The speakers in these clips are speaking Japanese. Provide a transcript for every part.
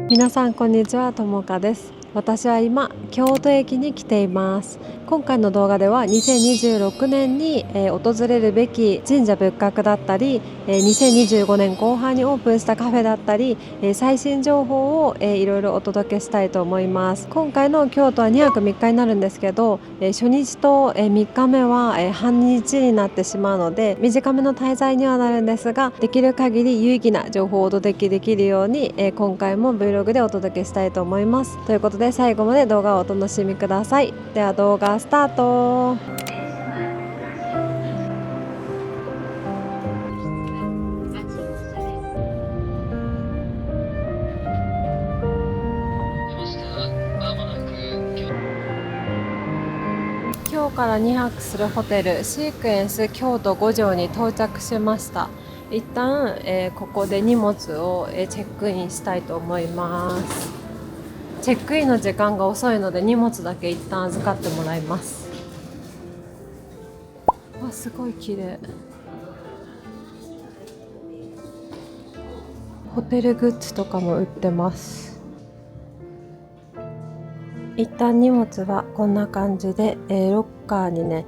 皆さんこんにちは、ともかです。私は今京都駅に来ています。今回の動画では2026年に、訪れるべき神社仏閣だったり、2025年後半にオープンしたカフェだったり、最新情報を、いろいろお届けしたいと思います。今回の京都は2泊3日になるんですけど、初日と、3日目は、半日になってしまうので短めの滞在にはなるんですが、できる限り有意義な情報をお届けできるように、今回も Vlog でお届けしたいと思います。ということで最後まで動画をお楽しみください。では動画スタート。今日から2泊するホテルシークエンス京都5条に到着しました。一旦、ここで荷物を、チェックインしたいと思います。チェックインの時間が遅いので荷物だけ一旦預かってもらいます。わ、すごい綺麗。ホテルグッズとかも売ってます。一旦荷物はこんな感じで、ロッカーにね、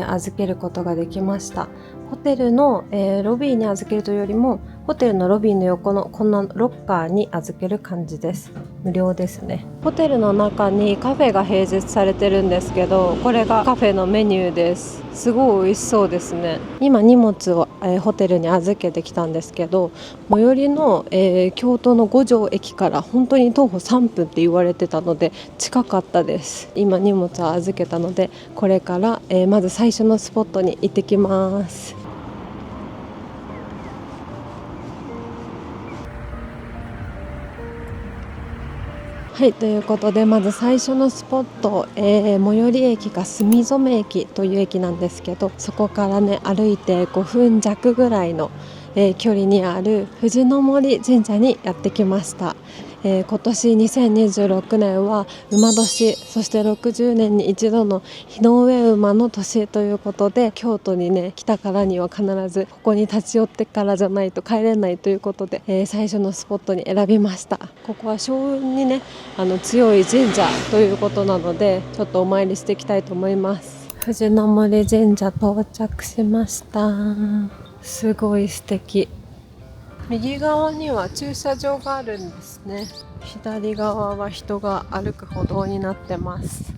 預けることができました。ホテルの、ロビーに預けるというよりもホテルのロビーの横のこんなロッカーに預ける感じです。無料ですね。ホテルの中にカフェが併設されてるんですけど、これがカフェのメニューです。すごい美味しそうですね。今荷物を、ホテルに預けてきたんですけど、最寄りの、京都の五条駅から本当に徒歩3分って言われてたので近かったです。今荷物を預けたのでこれから、まず最初のスポットに行ってきます。はい、ということでまず最初のスポット、最寄り駅が住染駅という駅なんですけど、そこからね歩いて5分弱ぐらいの、距離にある藤の森神社にやってきました。今年2026年は馬年、そして60年に一度の日の上馬の年ということで、京都にね来たからには必ずここに立ち寄ってからじゃないと帰れないということで、最初のスポットに選びました。ここは勝運にね強い神社ということなので、ちょっとお参りしていきたいと思います。藤の森神社到着しました。すごい素敵。右側には駐車場があるんですね。左側は人が歩く歩道になってます。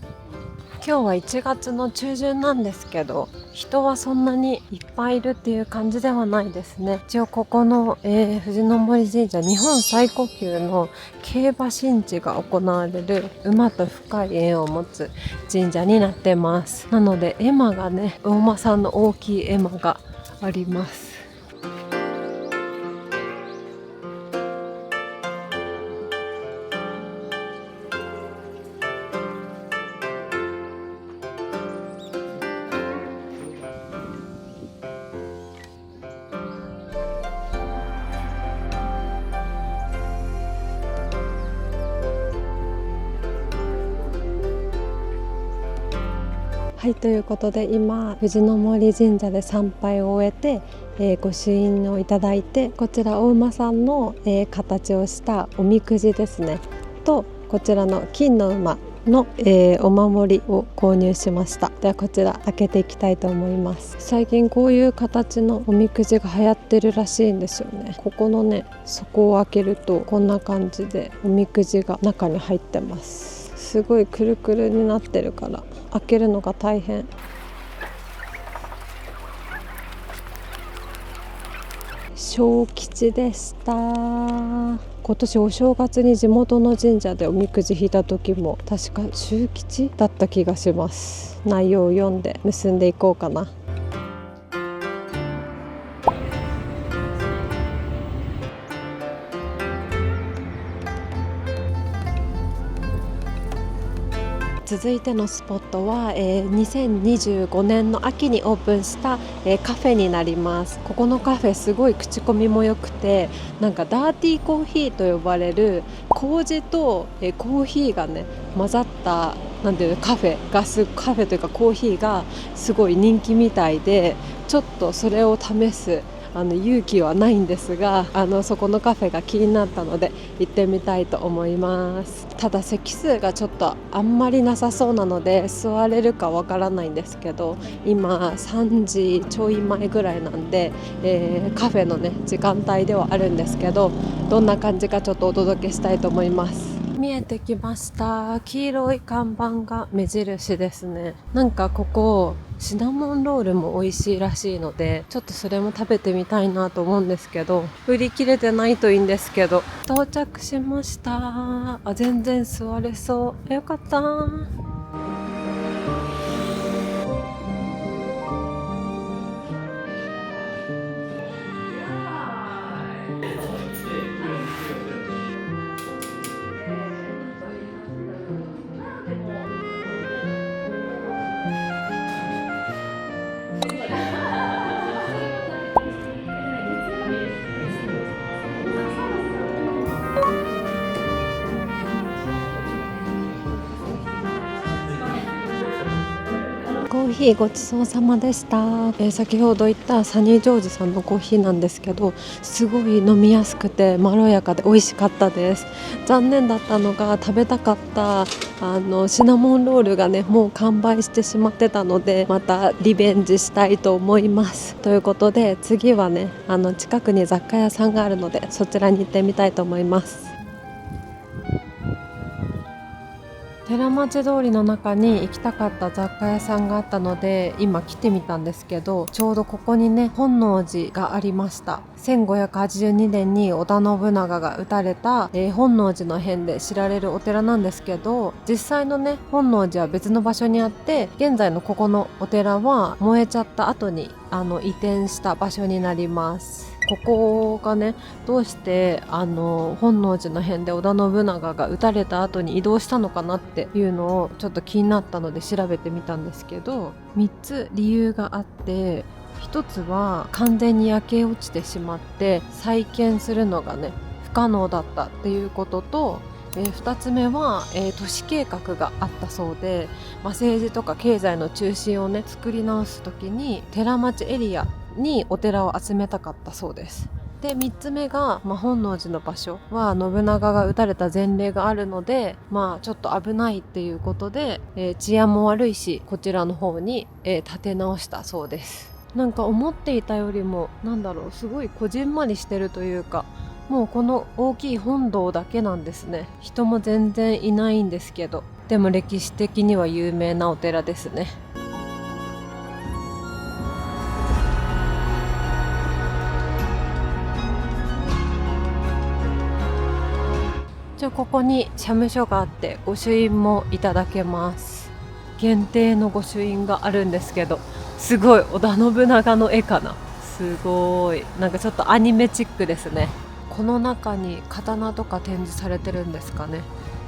今日は1月の中旬なんですけど、人はそんなにいっぱいいるっていう感じではないですね。一応ここの、藤の森神社、日本最古級の競馬神事が行われる馬と深い縁を持つ神社になってます。なので絵馬がね、お馬さんの大きい絵馬があります。はい、ということで今藤の森神社で参拝を終えて、御朱印をいただいて、こちらお馬さんの、形をしたおみくじですねと、こちらの金の馬の、お守りを購入しました。ではこちら開けていきたいと思います。最近こういう形のおみくじが流行ってるらしいんですよね。ここのね底を開けるとこんな感じでおみくじが中に入ってます。すごいくるくるになってるから開けるのが大変。小吉でした。今年お正月に地元の神社でおみくじ引いた時も確か中吉だった気がします。内容を読んで結んでいこうかな。続いてのスポットは、2025年の秋にオープンした、カフェになります。ここのカフェすごい口コミも良くて、なんかダーティーコーヒーと呼ばれる麹と、コーヒーがね混ざったなんていうカフェというかコーヒーがすごい人気みたいで、ちょっとそれを試す勇気はないんですが、そこのカフェが気になったので行ってみたいと思います。ただ席数がちょっとあんまりなさそうなので座れるかわからないんですけど、今3時ちょい前ぐらいなんで、カフェのね時間帯ではあるんですけど、どんな感じかちょっとお届けしたいと思います。見えてきました。黄色い看板が目印ですね。なんかここシナモンロールも美味しいらしいので、ちょっとそれも食べてみたいなと思うんですけど、売り切れてないといいんですけど。到着しました。全然座れそう。よかった。コーヒーごちそうさまでした。先ほど言ったサニージョージさんのコーヒーなんですけど、すごい飲みやすくてまろやかで美味しかったです。残念だったのが食べたかったシナモンロールがねもう完売してしまってたので、またリベンジしたいと思います。ということで次はね近くに雑貨屋さんがあるのでそちらに行ってみたいと思います。寺町通りの中に行きたかった雑貨屋さんがあったので今来てみたんですけど、ちょうどここにね本能寺がありました。1582年に織田信長が討たれた、本能寺の変で知られるお寺なんですけど、実際のね本能寺は別の場所にあって、現在のここのお寺は燃えちゃった後に移転した場所になります。ここがねどうして本能寺の変で織田信長が撃たれた後に移動したのかなっていうのをちょっと気になったので調べてみたんですけど、3つ理由があって、1つは完全に焼け落ちてしまって再建するのがね不可能だったっていうことと、2つ目は、都市計画があったそうで、政治とか経済の中心をね作り直す時に寺町エリアにお寺を集めたかったそうです。で3つ目が、本能寺の場所は信長が討たれた前例があるので、ちょっと危ないっていうことで、治安も悪いしこちらの方に、建て直したそうです。なんか思っていたよりもすごいこじんまりしてるというか、もうこの大きい本堂だけなんですね。人も全然いないんですけど、でも歴史的には有名なお寺ですね。ここに社務所があって御朱印もいただけます。限定の御朱印があるんですけど、すごい織田信長の絵かな。すごいなんかちょっとアニメチックですね。この中に刀とか展示されてるんですかね。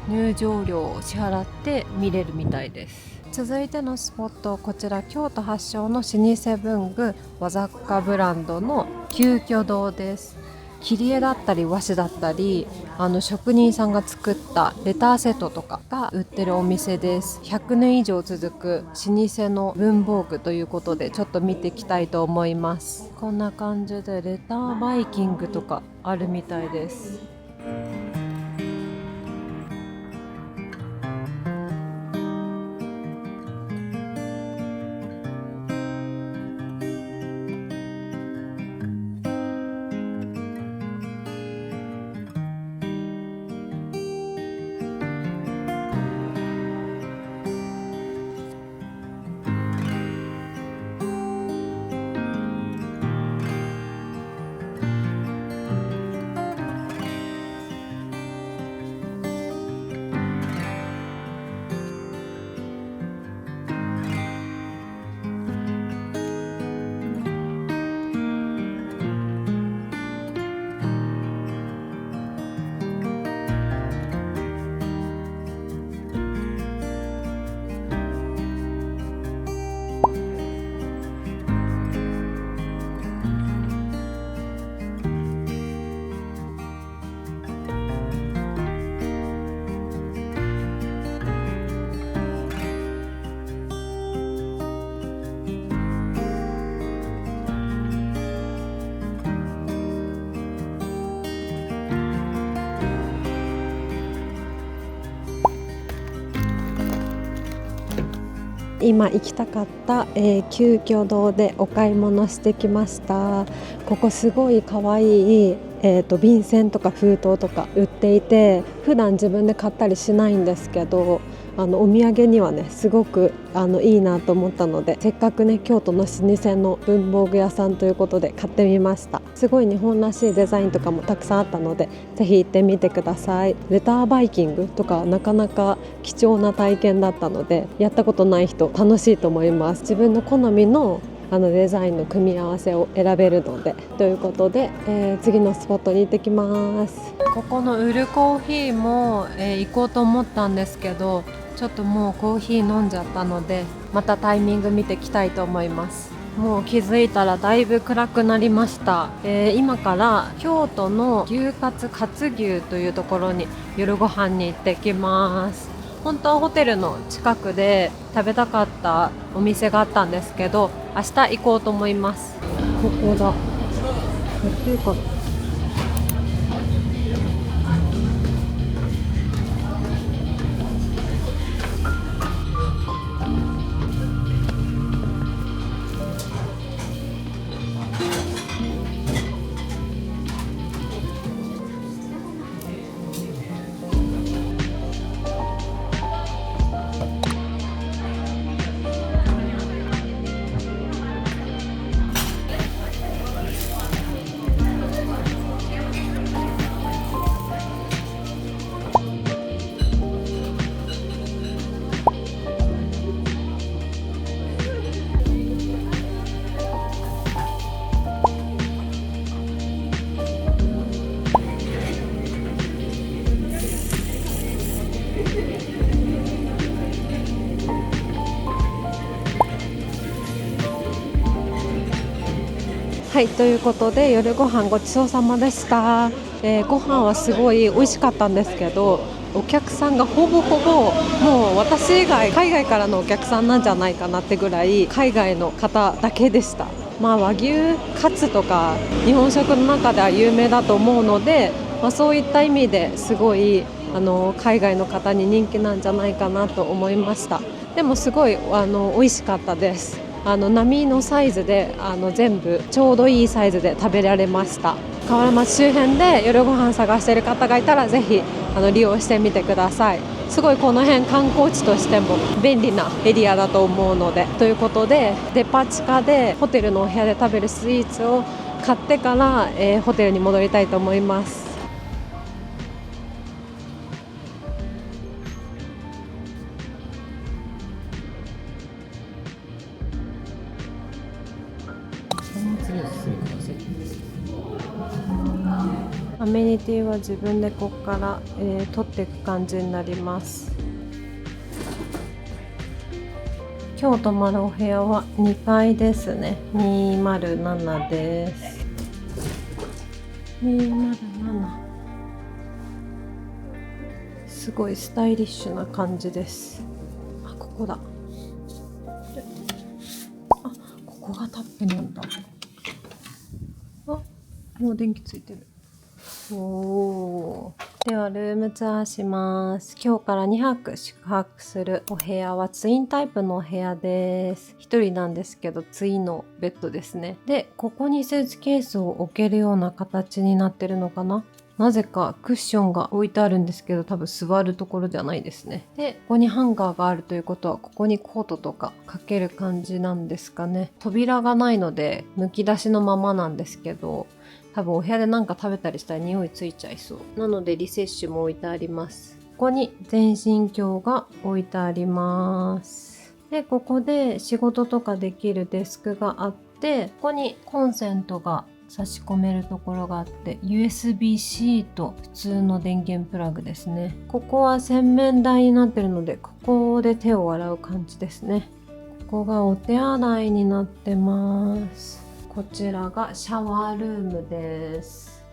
入場料を支払って見れるみたいです。続いてのスポット、こちら京都発祥の老舗文具和雑貨ブランドの旧居堂です。切り絵だったり和紙だったり職人さんが作ったレターセットとかが売ってるお店です。100年以上続く老舗の文房具ということでちょっと見ていきたいと思います。こんな感じでレターバイキングとかあるみたいです。今行きたかった、急遽堂でお買い物してきました。ここすごい可愛い便箋とか封筒とか売っていて、普段自分で買ったりしないんですけど、お土産にはねすごくいいなと思ったので、せっかくね京都の老舗の文房具屋さんということで買ってみました。すごい日本らしいデザインとかもたくさんあったので、ぜひ行ってみてください。レターバイキングとかなかなか貴重な体験だったので、やったことない人楽しいと思います。自分の好みのデザインの組み合わせを選べるので、ということで、次のスポットに行ってきます。ここのウルコーヒーも、行こうと思ったんですけど、ちょっともうコーヒー飲んじゃったので、またタイミング見てきたいと思います。もう気づいたらだいぶ暗くなりました。今から京都の牛カツ勝牛というところに夜ご飯に行ってきます。本当はホテルの近くで食べたかったお店があったんですけど、明日行こうと思います。ここだ。っていうかはい、ということで夜ご飯ごちそうさまでした。ご飯はすごい美味しかったんですけど、お客さんがほぼほぼもう私以外海外からのお客さんなんじゃないかなってぐらい海外の方だけでした。和牛カツとか日本食の中では有名だと思うので、そういった意味ですごい海外の方に人気なんじゃないかなと思いました。でもすごい美味しかったです。並のサイズで全部ちょうどいいサイズで食べられました。河原町周辺で夜ご飯探している方がいたらぜひ利用してみてください。すごいこの辺観光地としても便利なエリアだと思うので、ということでデパ地下でホテルのお部屋で食べるスイーツを買ってから、ホテルに戻りたいと思います。アメニティは自分でここから、取っていく感じになります。今日泊まるお部屋は2階ですね。207です。207。すごいスタイリッシュな感じです。ここだ。ここがタップなんだ。もう電気ついてる。ではルームツアーします。今日から2泊宿泊するお部屋はツインタイプのお部屋です。1人なんですけどツインのベッドですね。でここにスーツケースを置けるような形になってるのかな。なぜかクッションが置いてあるんですけど、多分座るところじゃないですね。でここにハンガーがあるということは、ここにコートとかかける感じなんですかね。扉がないのでむき出しのままなんですけど、多分お部屋で何か食べたりしたら匂いついちゃいそうなので、リセッシュも置いてあります。ここに全身鏡が置いてあります。でここで仕事とかできるデスクがあって、ここにコンセントが差し込めるところがあって、 USB-C と普通の電源プラグですね。ここは洗面台になってるので、ここで手を洗う感じですね。ここがお手洗いになってます。こちらがシャワールームです。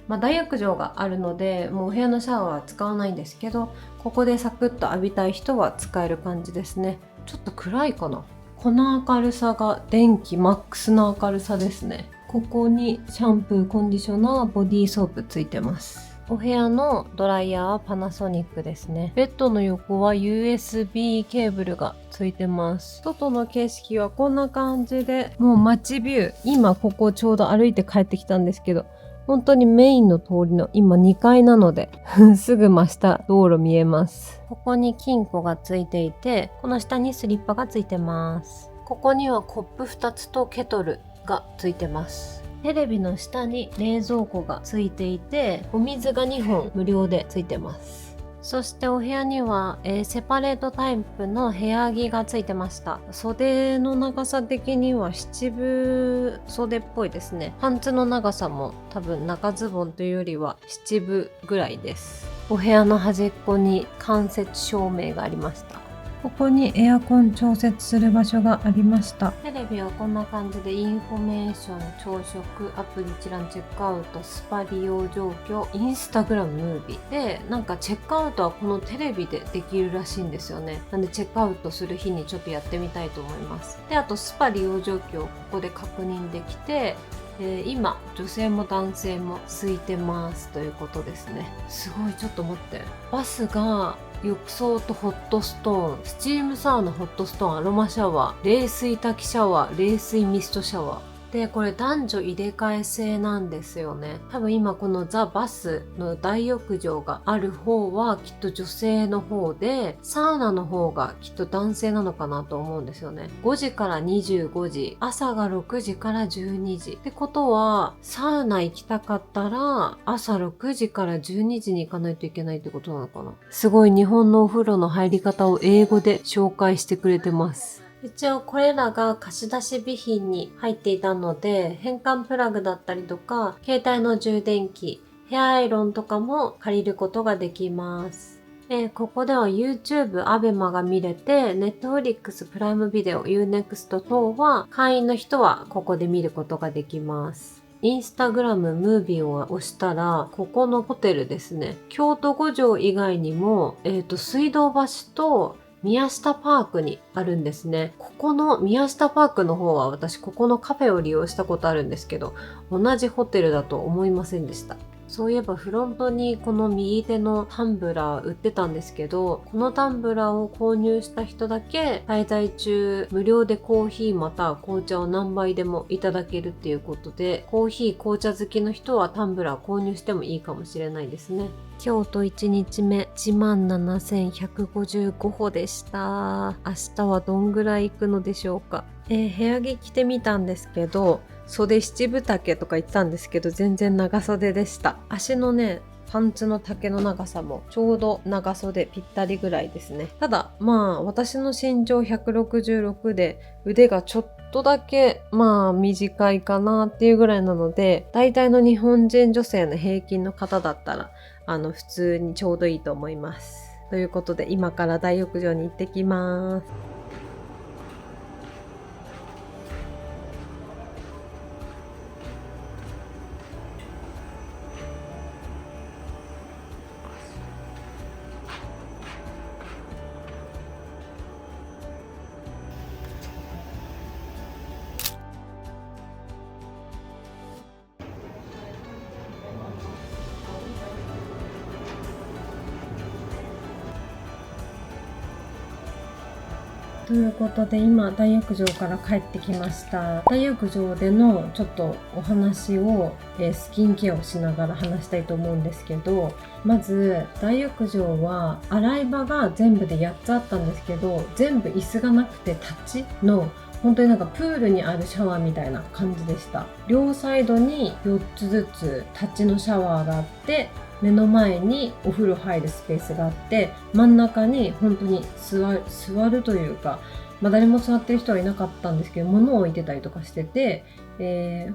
大浴場があるのでもうお部屋のシャワーは使わないんですけど、ここでサクッと浴びたい人は使える感じですね。ちょっと暗いかな。この明るさが電気マックスの明るさですね。ここにシャンプー、コンディショナー、ボディーソープついてます。お部屋のドライヤーはパナソニックですね。ベッドの横は USB ケーブルがついてます。外の景色はこんな感じで、もう街ビュー。今ここちょうど歩いて帰ってきたんですけど、本当にメインの通りの今2階なので、すぐ真下道路見えます。ここに金庫がついていて、この下にスリッパがついてます。ここにはコップ2つとケトルがついてます。テレビの下に冷蔵庫がついていて、お水が2本無料でついてます。そしてお部屋には、セパレートタイプの部屋着がついてました。袖の長さ的には七分袖っぽいですね。パンツの長さも多分中ズボンというよりは七分ぐらいです。お部屋の端っこに間接照明がありました。ここにエアコン調節する場所がありました。テレビはこんな感じでインフォメーション、朝食、アプリ一覧チェックアウト、スパ利用状況、インスタグラムムービーで、なんかチェックアウトはこのテレビでできるらしいんですよね。なんでチェックアウトする日にちょっとやってみたいと思います。で、あとスパ利用状況をここで確認できて、今女性も男性も空いてますということですね。すごい、ちょっと待って、バスが浴槽とホットストーン、スチームサウナ、ホットストーン、アロマシャワー、冷水滝シャワー、冷水ミストシャワーで、これ男女入れ替え制なんですよね。多分今このザ・バスの大浴場がある方はきっと女性の方で、サウナの方がきっと男性なのかなと思うんですよね。5時から25時、朝が6時から12時ってことは、サウナ行きたかったら朝6時から12時に行かないといけないってことなのかな。すごい日本のお風呂の入り方を英語で紹介してくれてます。一応これらが貸し出し備品に入っていたので、変換プラグだったりとか、携帯の充電器、ヘアアイロンとかも借りることができます。ここでは YouTube、ABEMA が見れて、Netflix、プライムビデオ、Unext 等は会員の人はここで見ることができます。インスタグラムムービーを押したら、ここのホテルですね。京都五条以外にも、水道橋と宮下パークにあるんですね。ここの宮下パークの方は私ここのカフェを利用したことあるんですけど、同じホテルだと思いませんでした。そういえばフロントにこの右手のタンブラー売ってたんですけど、このタンブラーを購入した人だけ滞在中無料でコーヒーまたは紅茶を何杯でもいただけるっていうことで、コーヒー紅茶好きの人はタンブラー購入してもいいかもしれないですね。京都1日目17,155歩でした。明日はどんぐらい行くのでしょうか。部屋着着てみたんですけど、袖七分丈とか言ってたんですけど、全然長袖でした。足のね、パンツの丈の長さもちょうど長袖ぴったりぐらいですね。ただ私の身長166で腕がちょっとだけ短いかなっていうぐらいなので、大体の日本人女性の平均の方だったら普通にちょうどいいと思います。ということで今から大浴場に行ってきます。ということで今大浴場から帰ってきました。大浴場でのちょっとお話を、スキンケアをしながら話したいと思うんですけど、まず大浴場は洗い場が全部で8つあったんですけど、全部椅子がなくて立ちの本当になんかプールにあるシャワーみたいな感じでした。両サイドに4つずつ立ちのシャワーがあって、目の前にお風呂入るスペースがあって、真ん中に本当に座るというか、誰も座ってる人はいなかったんですけど、物を置いてたりとかしてて、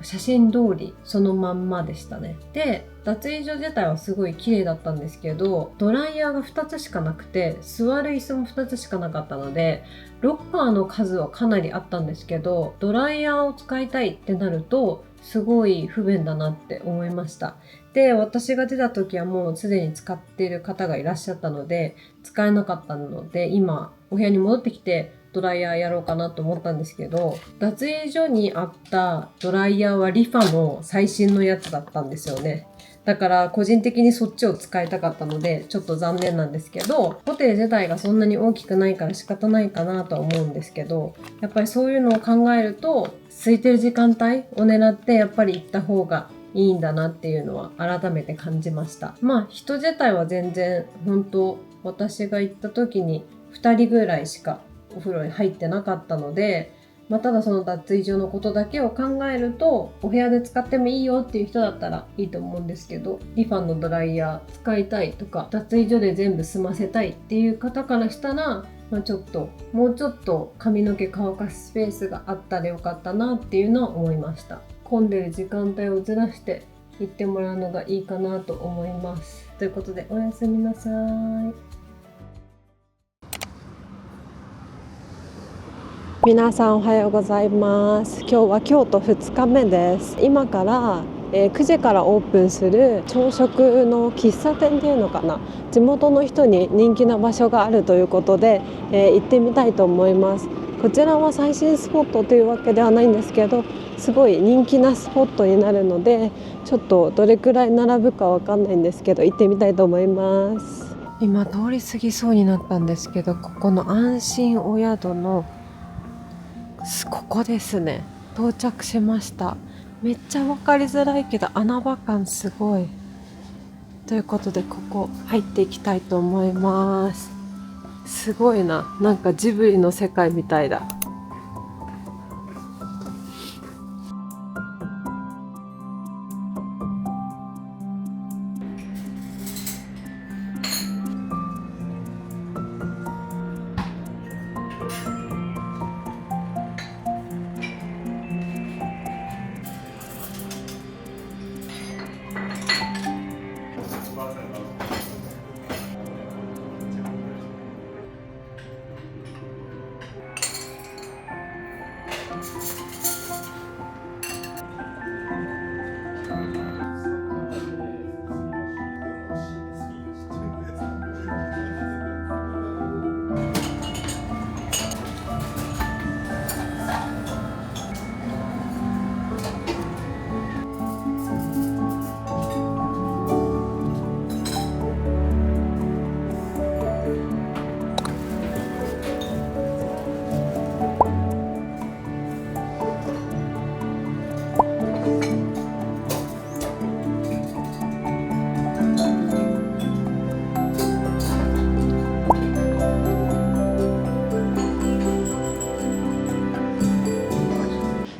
写真通りそのまんまでしたね。で、脱衣所自体はすごい綺麗だったんですけど、ドライヤーが2つしかなくて、座る椅子も2つしかなかったので、ロッカーの数はかなりあったんですけど、ドライヤーを使いたいってなるとすごい不便だなって思いました。で、私が出た時はもうすでに使っている方がいらっしゃったので使えなかったので、今お部屋に戻ってきてドライヤーやろうかなと思ったんですけど、脱衣所にあったドライヤーはリファの最新のやつだったんですよね。だから個人的にそっちを使いたかったのでちょっと残念なんですけど、ホテル自体がそんなに大きくないから仕方ないかなとは思うんですけど、やっぱりそういうのを考えると空いてる時間帯を狙ってやっぱり行った方がいいんだなっていうのは改めて感じました。まあ人自体は全然本当私が行った時に2人ぐらいしかお風呂に入ってなかったので、ただその脱衣所のことだけを考えるとお部屋で使ってもいいよっていう人だったらいいと思うんですけど、リファのドライヤー使いたいとか脱衣所で全部済ませたいっていう方からしたら、もうちょっと髪の毛乾かすスペースがあったらよかったなっていうのは思いました。混んでる時間帯をずらして行ってもらうのがいいかなと思います。ということでおやすみなさい。皆さんおはようございます。今日は京都2日目です。今から9時からオープンする朝食の喫茶店っていうのかな、地元の人に人気な場所があるということで、行ってみたいと思います。こちらは最新スポットというわけではないんですけど、すごい人気なスポットになるので、ちょっとどれくらい並ぶかわかんないんですけど行ってみたいと思います。今通り過ぎそうになったんですけど、ここの安心お宿のここですね。到着しました。めっちゃ分かりづらいけど穴場感すごい。ということでここ入っていきたいと思います。すごいな、なんかジブリの世界みたいだ。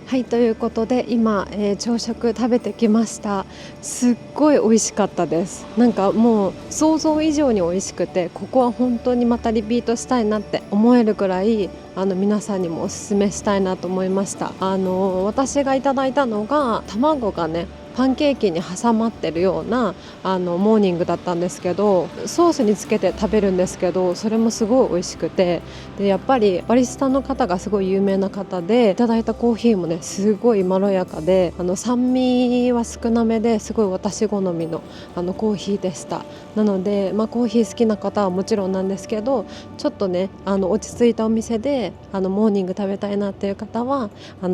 はい、ということで今、朝食食べてきました。すっごい美味しかったです。なんかもう想像以上に美味しくて、ここは本当にまたリピートしたいなって思えるくらい、皆さんにもおすすめしたいなと思いました。私がいただいたのが卵がねパンケーキに挟まってるようなモーニングだったんですけど、ソースにつけて食べるんですけど、それもすごい美味しくて、でやっぱりバリスタの方がすごい有名な方で、いただいたコーヒーもねすごいまろやかで、酸味は少なめですごい私好みのコーヒーでした。なので、コーヒー好きな方はもちろんなんですけど、ちょっとね落ち着いたお店でモーニング食べたいなっていう方は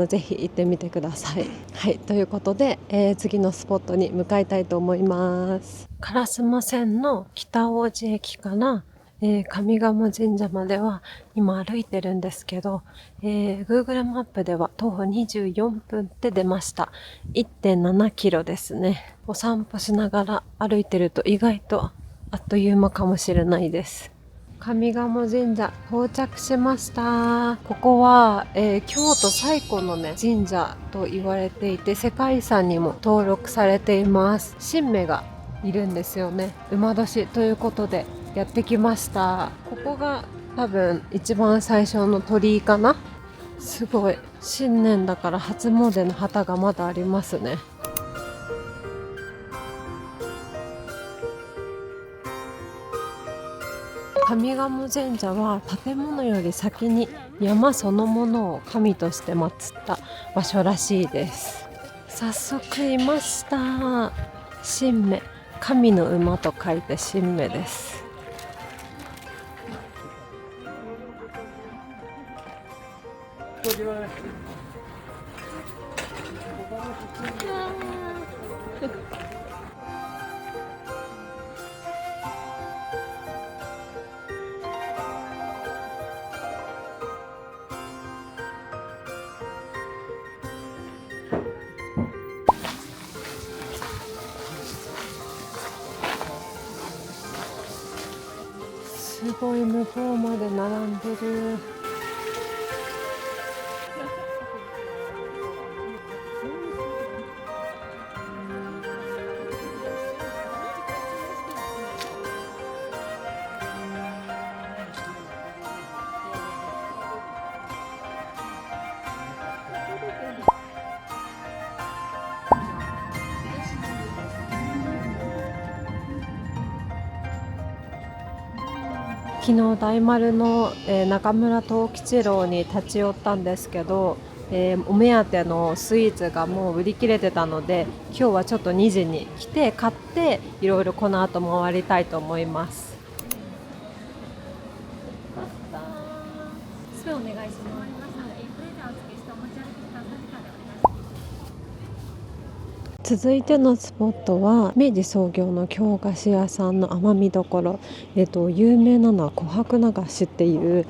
ぜひ行ってみてください。はい、ということで、次のスポットに向かいたいと思います。烏丸線の北大路駅から、上賀茂神社までは今歩いてるんですけど、Google マップでは徒歩24分って出ました。 1.7 キロですね。お散歩しながら歩いてると意外とあっという間かもしれないです。上賀茂神社到着しました。ここは、京都最古のね神社と言われていて、世界遺産にも登録されています。神明がいるんですよね。馬年ということでやってきました。ここが多分一番最初の鳥居かな。すごい新年だから初詣の旗がまだありますね。上賀茂神社は建物より先に山そのものを神として祀った場所らしいです。早速いました。神明、神の馬と書いて神明です。すごい向こうまで並んでる。昨日大丸の、中村藤吉郎に立ち寄ったんですけど、お目当てのスイーツがもう売り切れてたので、今日はちょっと2時に来て買っていろいろこの後回りたいと思います。それお願いします。続いてのスポットは明治創業の京菓子屋さんの甘みどころ、有名なのは琥珀流しっていう、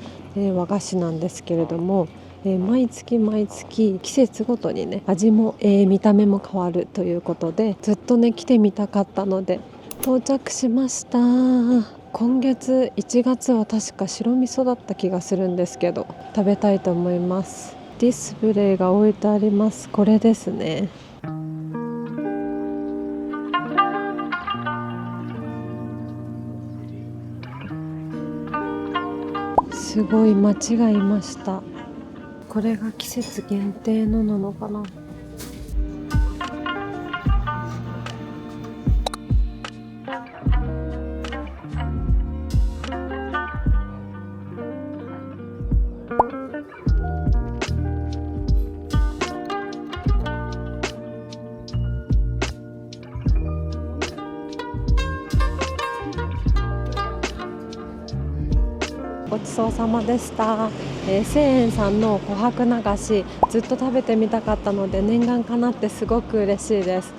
和菓子なんですけれども、毎月毎月季節ごとにね味も、見た目も変わるということで、ずっとね来てみたかったので到着しました。今月1月は確か白味噌だった気がするんですけど、食べたいと思います。ディスプレイが置いてあります。これですね。すごい間違いました。これが季節限定のなのかな。ごちそうさまでした。千円さんの琥珀流しずっと食べてみたかったので念願かなってすごく嬉しいです。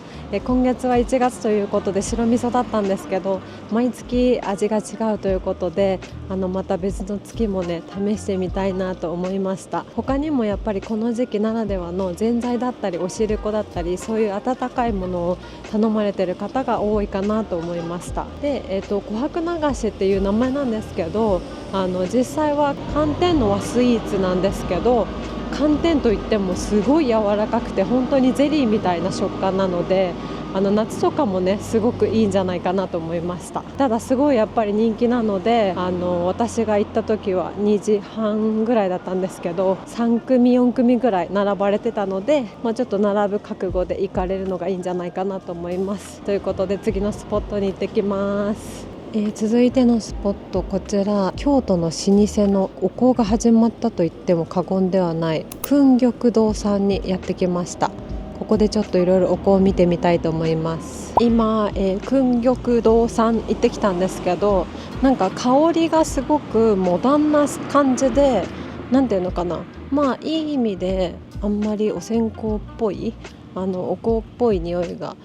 今月は1月ということで白味噌だったんですけど、毎月味が違うということでまた別の月もね試してみたいなと思いました。他にもやっぱりこの時期ならではのぜんざいだったりお汁粉だったり、そういう温かいものを頼まれている方が多いかなと思いました。で、琥珀流しっていう名前なんですけど、実際は寒天の和スイーツなんですけど、寒天といってもすごい柔らかくて本当にゼリーみたいな食感なので、夏とかもねすごくいいんじゃないかなと思いました。ただすごいやっぱり人気なので、私が行った時は2時半ぐらいだったんですけど、3組4組ぐらい並ばれてたので、ちょっと並ぶ覚悟で行かれるのがいいんじゃないかなと思います。ということで次のスポットに行ってきます。続いてのスポット、こちら京都の老舗のお香が始まったと言っても過言ではない訓玉堂さんにやってきました。ここでちょっといろいろお香を見てみたいと思います。今、訓玉堂さん行ってきたんですけど、なんか香りがすごくモダンな感じで、なんていうのかな、いい意味であんまりお線香っぽいお香っぽい匂いが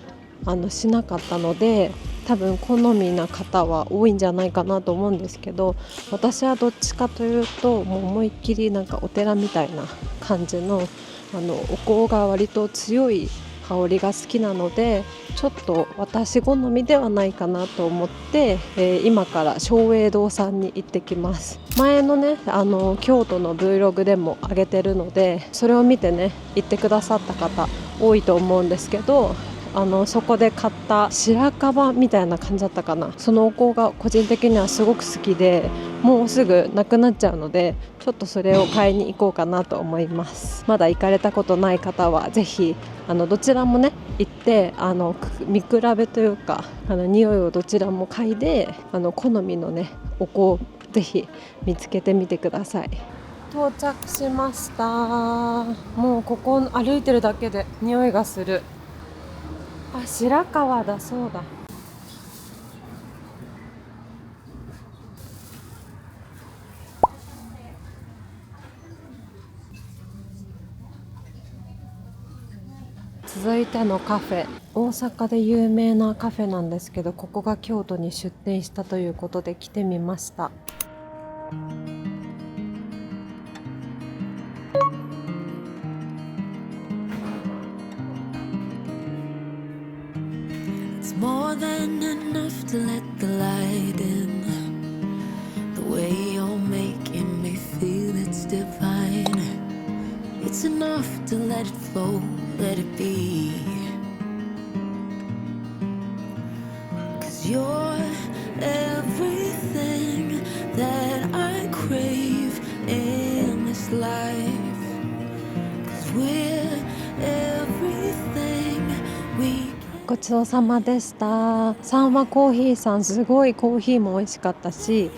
しなかったので、多分好みな方は多いんじゃないかなと思うんですけど、私はどっちかというともう思いっきりなんかお寺みたいな感じのお香が割と強い香りが好きなので、ちょっと私好みではないかなと思って、今から松栄堂さんに行ってきます。前のね京都の Vlog でも上げてるので、それを見てね行ってくださった方多いと思うんですけど、そこで買った白樺みたいな感じだったかな、そのお香が個人的にはすごく好きで、もうすぐなくなっちゃうので、ちょっとそれを買いに行こうかなと思います。まだ行かれたことない方はぜひどちらもね行って見比べというか匂いをどちらも嗅いで好みのねお香をぜひ見つけてみてください。到着しました。もうここ歩いてるだけで匂いがする。白川だそうだ。続いてのカフェ、大阪で有名なカフェなんですけど、ここが京都に出店したということで来てみました。More than enough to let the light in. The It's enough to let it flow, let it be. 'Cause you're everything that I crave in this life. 'Cause we're everything we ごちそうさまでした。サンマコーヒーさん、すごいコーヒーも美味しかったし、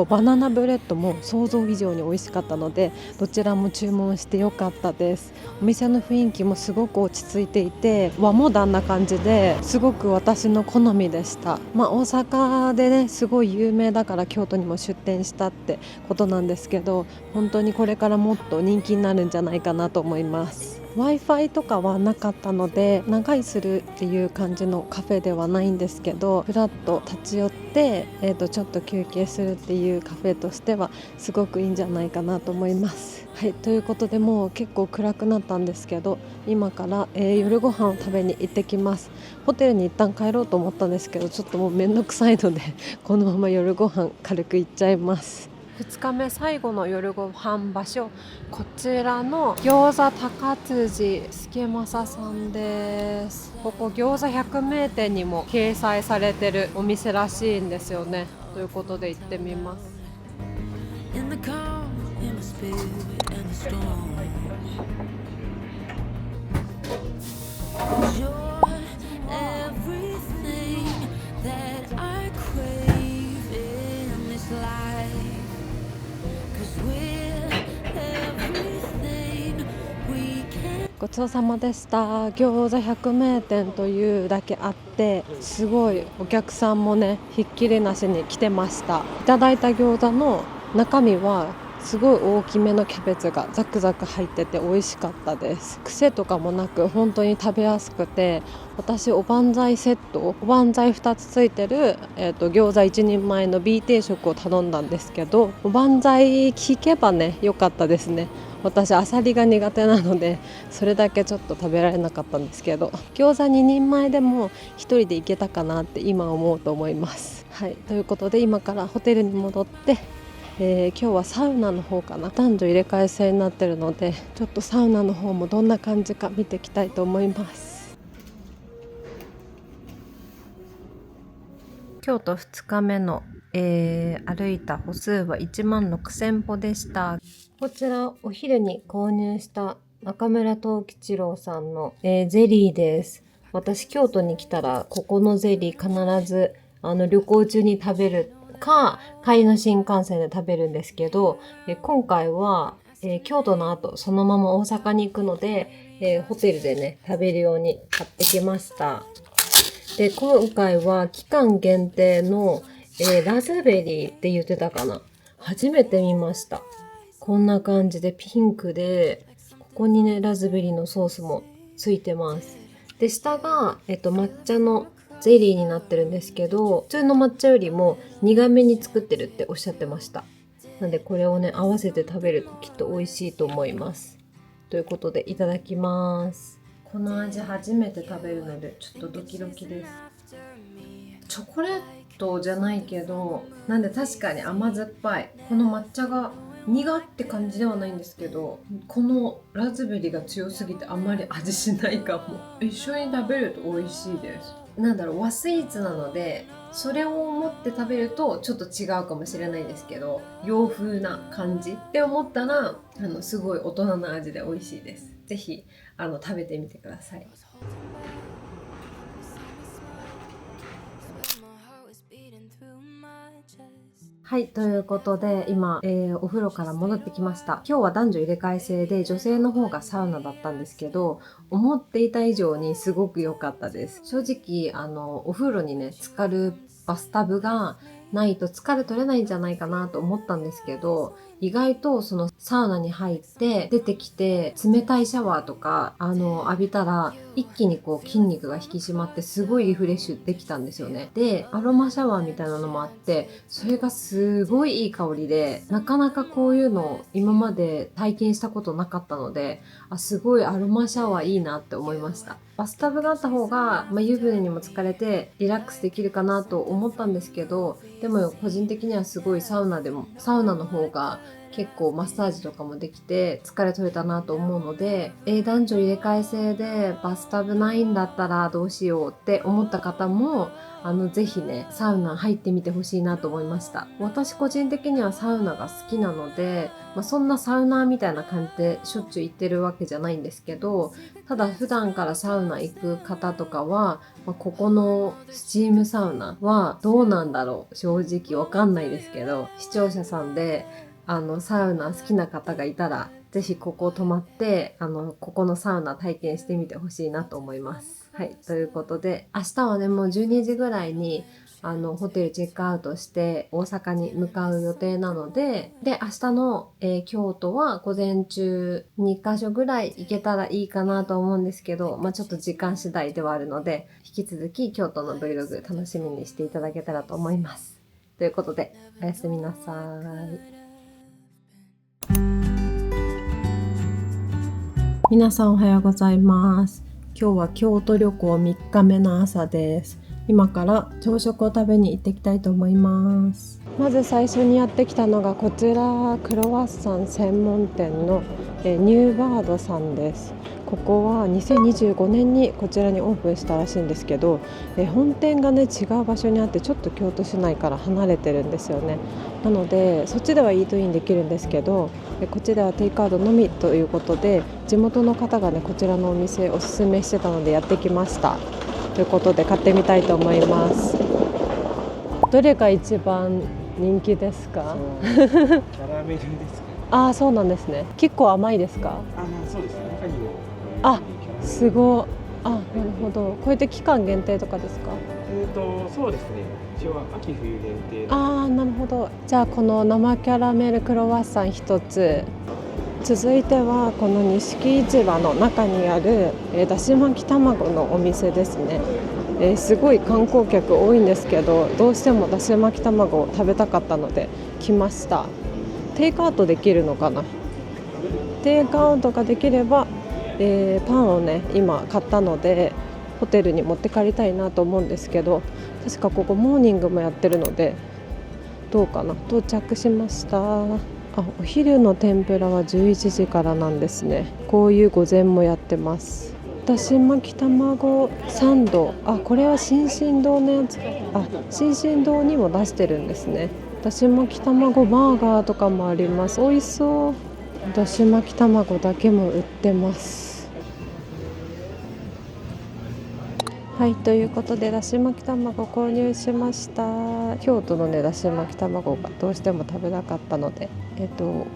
バナナブレッドも想像以上に美味しかったので、どちらも注文してよかったです。お店の雰囲気もすごく落ち着いていて、和モダンな感じですごく私の好みでした。大阪でねすごい有名だから京都にも出店したってことなんですけど、本当にこれからもっと人気になるんじゃないかなと思います。Wi-Fi とかはなかったので長居するっていう感じのカフェではないんですけど、ふらっと立ち寄って、ちょっと休憩するっていうカフェとしてはすごくいいんじゃないかなと思います。はい、ということでもう結構暗くなったんですけど、今から、夜ご飯を食べに行ってきます。ホテルに一旦帰ろうと思ったんですけど、ちょっともうめんどくさいのでこのまま夜ご飯軽く行っちゃいます。2日目最後の夜ご飯場所、こちらの餃子高辻助正さんです。ここ餃子百名店にも掲載されてるお店らしいんですよね。ということで行ってみます。in the calm, in my spirit and the storm. 'Cause you're everything that I crave in this life. 'Cause we're everything we can. ごちそうさまでした。餃子百名店というだけあってすごいお客さんもねひっきりなしに来てました。いただいた餃子の中身はすごい大きめのキャベツがザクザク入ってて美味しかったです。癖とかもなく本当に食べやすくて、私おばんざいセット、おばんざい2つついてる、餃子1人前の B 定食を頼んだんですけど、おばんざい聞けばね良かったですね。私アサリが苦手なのでそれだけちょっと食べられなかったんですけど、餃子2人前でも1人で行けたかなって今思うと思います。はい、ということで今からホテルに戻って、今日はサウナの方かな、男女入れ替え制になってるのでちょっとサウナの方もどんな感じか見ていきたいと思います。京都2日目の、歩いた歩数は16,000歩でした。こちらお昼に購入した中村藤吉郎さんの、ゼリーです。私京都に来たらここのゼリー必ず旅行中に食べるか帰りの新幹線で食べるんですけど、今回は、京都の後そのまま大阪に行くので、ホテルでね食べるように買ってきました。で今回は期間限定の、ラズベリーって言ってたかな、初めて見ました。こんな感じでピンクで、ここにねラズベリーのソースもついてます。で下が、抹茶のゼリーになってるんですけど、普通の抹茶よりも苦めに作ってるっておっしゃってました。なんでこれをね合わせて食べるときっと美味しいと思います。ということでいただきます。この味初めて食べるのでちょっとドキドキです。チョコレートじゃないけど、なんで確かに甘酸っぱい。この抹茶が苦って感じではないんですけど、このラズベリーが強すぎてあんまり味しないかも。一緒に食べると美味しいです。なんだろう、和スイーツなのでそれを思って食べるとちょっと違うかもしれないですけど、洋風な感じって思ったらすごい大人な味で美味しいです。ぜひ食べてみてください。はい、ということで今、お風呂から戻ってきました。今日は男女入れ替え制で女性の方がサウナだったんですけど、思っていた以上にすごく良かったです。正直お風呂にね浸かるバスタブがないと疲れ取れないんじゃないかなと思ったんですけど、意外とそのサウナに入って出てきて冷たいシャワーとか浴びたら一気にこう筋肉が引き締まってすごいリフレッシュできたんですよね。でアロマシャワーみたいなのもあって、それがすごいいい香りで、なかなかこういうの今まで体験したことなかったので、すごいアロマシャワーいいなって思いました。バスタブがあった方が、湯船にも浸かれてリラックスできるかなと思ったんですけど、でも個人的にはすごいサウナの方が結構マッサージとかもできて疲れ取れたなと思うので、男女入れ替え制でバスタブないんだったらどうしようって思った方もぜひねサウナ入ってみてほしいなと思いました。私個人的にはサウナが好きなので、そんなサウナーみたいな感じでしょっちゅう行ってるわけじゃないんですけど、ただ普段からサウナ行く方とかは、ここのスチームサウナはどうなんだろう、正直わかんないですけど、視聴者さんでサウナ好きな方がいたらぜひここ泊まってここのサウナ体験してみてほしいなと思います。はい、ということで明日はねもう12時ぐらいにホテルチェックアウトして大阪に向かう予定なので、明日の、京都は午前中2カ所ぐらい行けたらいいかなと思うんですけど、ちょっと時間次第ではあるので、引き続き京都の Vlog 楽しみにしていただけたらと思います。ということでおやすみなさい。皆さんおはようございます。今日は京都旅行3日目の朝です。今から朝食を食べに行っていきたいと思います。まず最初にやってきたのがこちらクロワッサン専門店のニューバードさんです。ここは2025年にこちらにオープンしたらしいんですけど、本店がね違う場所にあってちょっと京都市内から離れてるんですよね。なのでそっちではイートインできるんですけど、こっちではテイクアウトのみということで、地元の方がねこちらのお店おすすめしてたのでやってきましたということで買ってみたいと思います。どれが一番人気ですか？キャラメルですか。ああ、そうなんですね。結構甘いですか？そうですね。中にもすごい。なるほど。こうやって期間限定とかですか？そうですね。一応秋冬限定。なるほど。じゃあこの生キャラメルクロワッサン一つ。続いてはこの錦市場の中にあるだし巻き卵のお店ですね。すごい観光客多いんですけど、どうしてもだし巻き卵を食べたかったので来ました。テイクアウトできるのかな？テイクアウトができれば、パンをね今買ったのでホテルに持って帰りたいなと思うんですけど、確かここモーニングもやってるのでどうかな。到着しました。お昼の天ぷらは11時からなんですね。こういう御膳もやってます。だし巻き卵サンド、これは新進堂のやつ。新進堂にも出してるんですね。だし巻き卵バーガーとかもあります。美味しそう。だし巻き卵だけも売ってます。はい、ということでだし巻き卵購入しました。京都のねだし巻き卵がどうしても食べたかったので、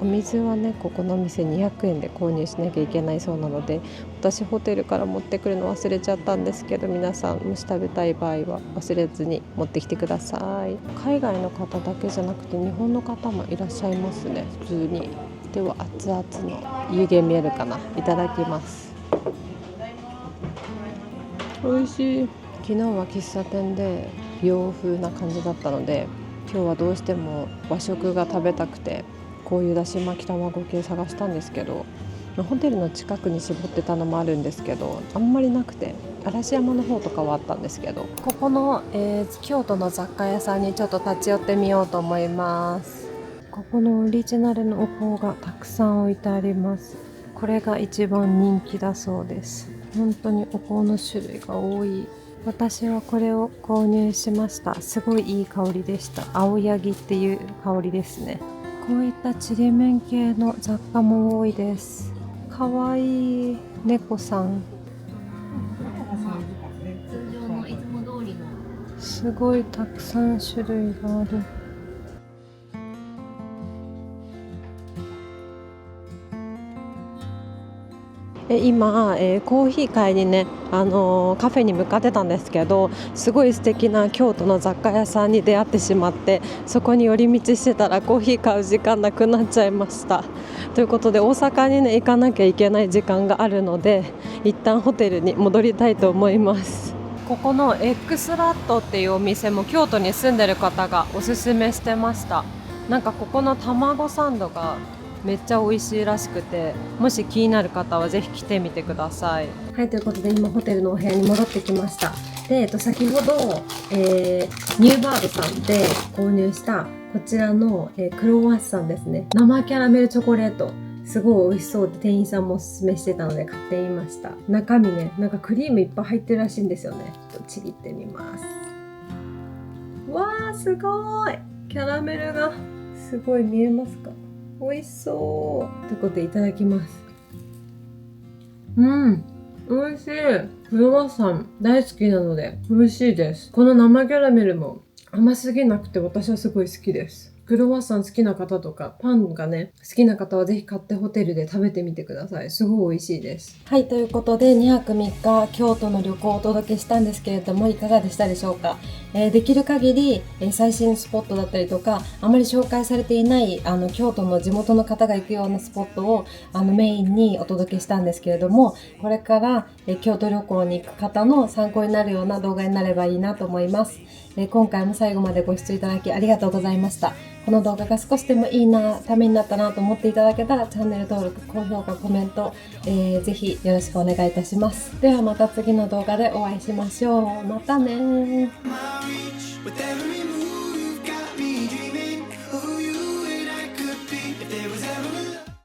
お水はねここの店200円で購入しなきゃいけないそうなので、私ホテルから持ってくるの忘れちゃったんですけど、皆さんもし食べたい場合は忘れずに持ってきてください。海外の方だけじゃなくて日本の方もいらっしゃいますね、普通に。では熱々の湯気見えるかな、いただきます。美味しい。昨日は喫茶店で洋風な感じだったので、今日はどうしても和食が食べたくてこういうだし巻き卵系探したんですけど、ホテルの近くに絞ってたのもあるんですけどあんまりなくて、嵐山の方とかはあったんですけど、ここの、京都の雑貨屋さんにちょっと立ち寄ってみようと思います。ここのオリジナルのお香がたくさん置いてあります。これが一番人気だそうです。本当にお香の種類が多い。私はこれを購入しました。すごいいい香りでした。青柳っていう香りですね。こういったちりめん系の雑貨も多いです。かわいい猫さん。すごいたくさん種類がある。今、コーヒー買いにね、カフェに向かってたんですけど、すごい素敵な京都の雑貨屋さんに出会ってしまって、そこに寄り道してたらコーヒー買う時間なくなっちゃいました。ということで大阪にね行かなきゃいけない時間があるので、一旦ホテルに戻りたいと思います。ここの X ラットっていうお店も京都に住んでる方がおすすめしてました。なんかここの卵サンドがめっちゃ美味しいらしくて、もし気になる方はぜひ来てみてください。はい、ということで今ホテルのお部屋に戻ってきました。で、先ほど、ニューバードさんで購入したこちらの、クロワッサンですね。生キャラメルチョコレート。すごい美味しそうで店員さんもおすすめしてたので買ってみました。中身ね、なんかクリームいっぱい入ってるらしいんですよね。ちょっとちぎってみます。わー、すごい！キャラメルがすごい見えますか？美味しそう。ということでいただきます。美味しい。クロワッサン大好きなので美味しいです。この生キャラメルも甘すぎなくて私はすごい好きです。クロワッサン好きな方とか、パンがね、好きな方はぜひ買ってホテルで食べてみてください。すごい美味しいです。はい、ということで2泊3日京都の旅行をお届けしたんですけれども、いかがでしたでしょうか。できる限り、最新スポットだったりとか、あまり紹介されていない京都の地元の方が行くようなスポットをメインにお届けしたんですけれども、これから、京都旅行に行く方の参考になるような動画になればいいなと思います。今回も最後までご視聴いただきありがとうございました。この動画が少しでもいいな、ためになったなと思っていただけたらチャンネル登録、高評価、コメント、ぜひよろしくお願いいたします。ではまた次の動画でお会いしましょう。またねー。